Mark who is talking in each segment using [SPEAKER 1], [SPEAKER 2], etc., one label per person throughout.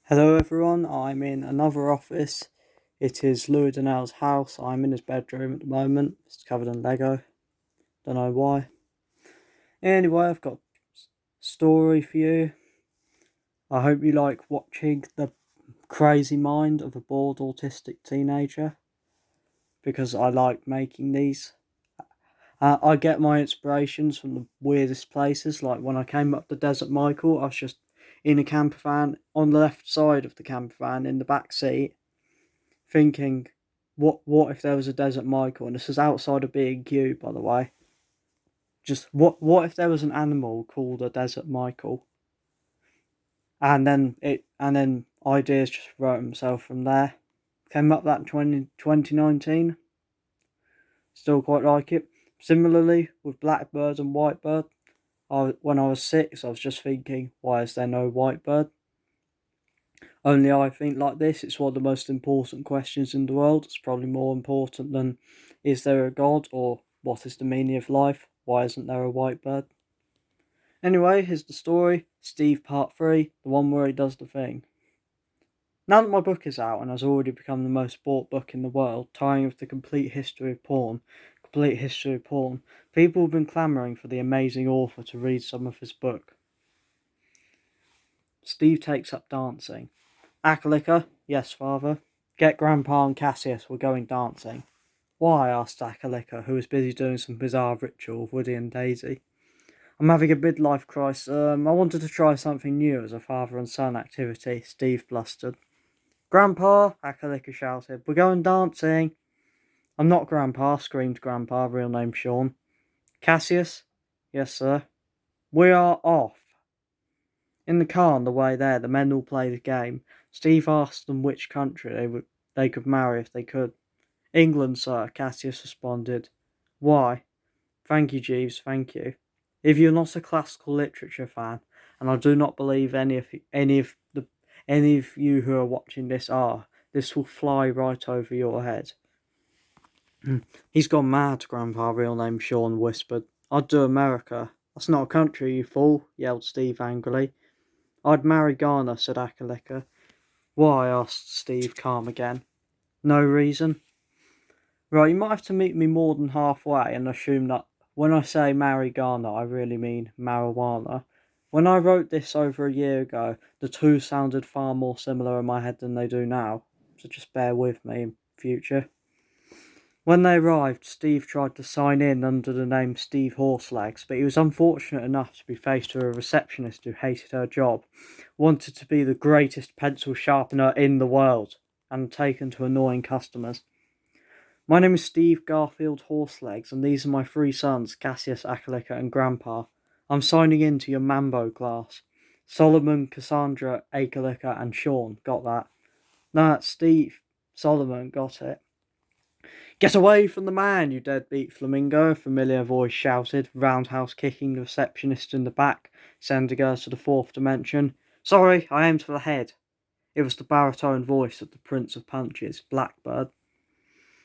[SPEAKER 1] Hello everyone, I'm in another office. It is Louis Donnell's house. I'm in his bedroom at the moment. It's covered in Lego. Don't know why. Anyway, I've got a story for you. I hope you like watching the crazy mind of a bored autistic teenager, because I like making these. I get my inspirations from the weirdest places, like when I came up to Desert Michael, I was just in a camper van, on the left side of the camper van in the back seat, thinking, what if there was a Desert Michael? And this was outside of B&Q, by the way. Just what if there was an animal called a Desert Michael? And then ideas just wrote themselves from there. Came up that in 2019. Still quite like it. Similarly with Blackbird and Whitebird, when I was 6, I was just thinking, why is there no Whitebird? Only I think like this, it's one of the most important questions in the world. It's probably more important than, is there a God, or what is the meaning of life? Why isn't there a white bird? Anyway, here's the story. Steve Part 3, the one where he does the thing. Now that my book is out and has already become the most bought book in the world, tying with the complete history of porn, people have been clamouring for the amazing author to read some of his book. Steve takes up dancing. Akalica, yes, father. Get Grandpa and Cassius, we're going dancing. Why? Asked Akalica, who was busy doing some bizarre ritual with Woody and Daisy. I'm having a midlife crisis. I wanted to try something new as a father and son activity, Steve blustered. Grandpa, Akalica shouted, we're going dancing. I'm not Grandpa, screamed Grandpa, real name Sean. Cassius? Yes, sir. We are off. In the car on the way there, the men all played a game. Steve asked them which country they could marry if they could. England, sir, Cassius responded. Why? Thank you, Jeeves, thank you. If you're not a classical literature fan, and I do not believe any of you who are watching this are, this will fly right over your head. He's gone mad, Grandpa, real name Sean whispered. I'd do America. That's not a country, you fool, yelled Steve angrily. I'd marry Ghana, said Akalica. Why? Asked Steve, calm again. No reason. Right, you might have to meet me more than halfway and assume that when I say marry Ghana, I really mean marijuana. When I wrote this over a year ago, the two sounded far more similar in my head than they do now, so just bear with me in future. When they arrived, Steve tried to sign in under the name Steve Horselegs, but he was unfortunate enough to be faced with a receptionist who hated her job, wanted to be the greatest pencil sharpener in the world, and taken to annoying customers. My name is Steve Garfield Horselegs, and these are my 3 sons, Cassius, Akalica, and Grandpa. I'm signing in to your Mambo class. Solomon, Cassandra, Akalica, and Sean. Got that? No, that's Steve. Solomon, got it. Get away from the man, you deadbeat flamingo, a familiar voice shouted, roundhouse kicking the receptionist in the back, sending her to the 4th dimension. Sorry, I aimed for the head. It was the baritone voice of the Prince of Punches, Blackbird.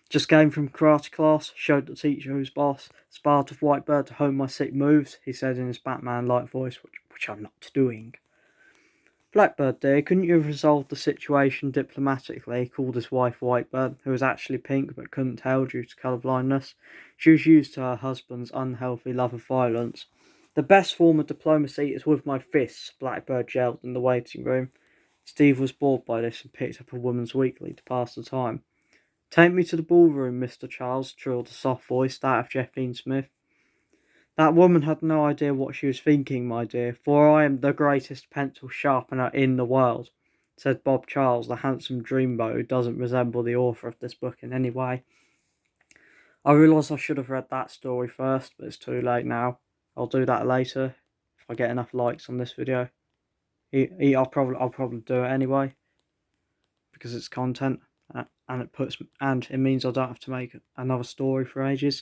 [SPEAKER 1] Just came from karate class, showed the teacher who's boss, sparred with Whitebird to hone my sick moves, he said in his Batman-like voice, which I'm not doing. Blackbird, dear, couldn't you have resolved the situation diplomatically? Called his wife Whitebird, who was actually pink but couldn't tell due to colourblindness. She was used to her husband's unhealthy love of violence. The best form of diplomacy is with my fists, Blackbird yelled in the waiting room. Steve was bored by this and picked up a Woman's Weekly to pass the time. Take me to the ballroom, Mr. Charles, trilled a soft voice, that of Jeffine Smith. That woman had no idea what she was thinking, my dear, for I am the greatest pencil sharpener in the world, said Bob Charles, the handsome dreamboat who doesn't resemble the author of this book in any way. I realise I should have read that story first, but it's too late now. I'll do that later, if I get enough likes on this video. I'll probably do it anyway, because it's content, and it means I don't have to make another story for ages.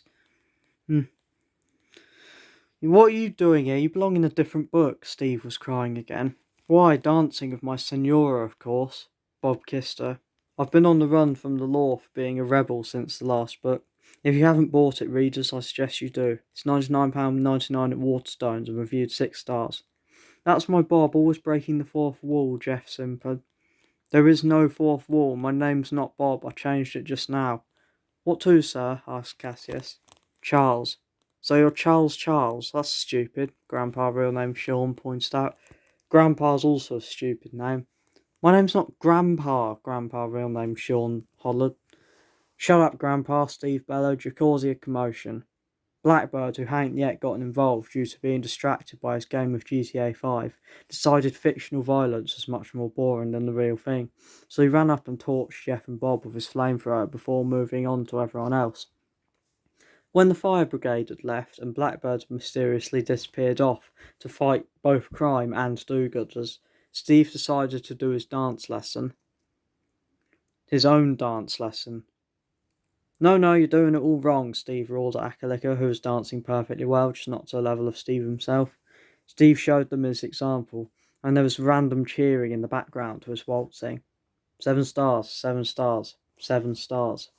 [SPEAKER 1] What are you doing here? You belong in a different book, Steve was crying again. Why, dancing with my senora, of course. Bob kissed her. I've been on the run from the law for being a rebel since the last book. If you haven't bought it, readers, I suggest you do. It's £99.99 at Waterstones and reviewed 6 stars. That's my Bob, always breaking the fourth wall, Jeff simpered. There is no fourth wall. My name's not Bob. I changed it just now. What to, sir? Asked Cassius. Charles. So you're Charles? That's stupid. Grandpa, real name Sean, pointed out. Grandpa's also a stupid name. My name's not Grandpa, real name Sean hollered. Shut up, Grandpa, Steve bellowed. You're causing a commotion. Blackbird, who hadn't yet gotten involved due to being distracted by his game of GTA 5, decided fictional violence was much more boring than the real thing, so he ran up and torched Jeff and Bob with his flamethrower before moving on to everyone else. When the fire brigade had left and Blackbird mysteriously disappeared off to fight both crime and do-gooders, Steve decided to do his own dance lesson. No, you're doing it all wrong, Steve roared at Akalika, who was dancing perfectly well, just not to the level of Steve himself. Steve showed them his example, and there was random cheering in the background to his waltzing. 7 stars, 7 stars, 7 stars.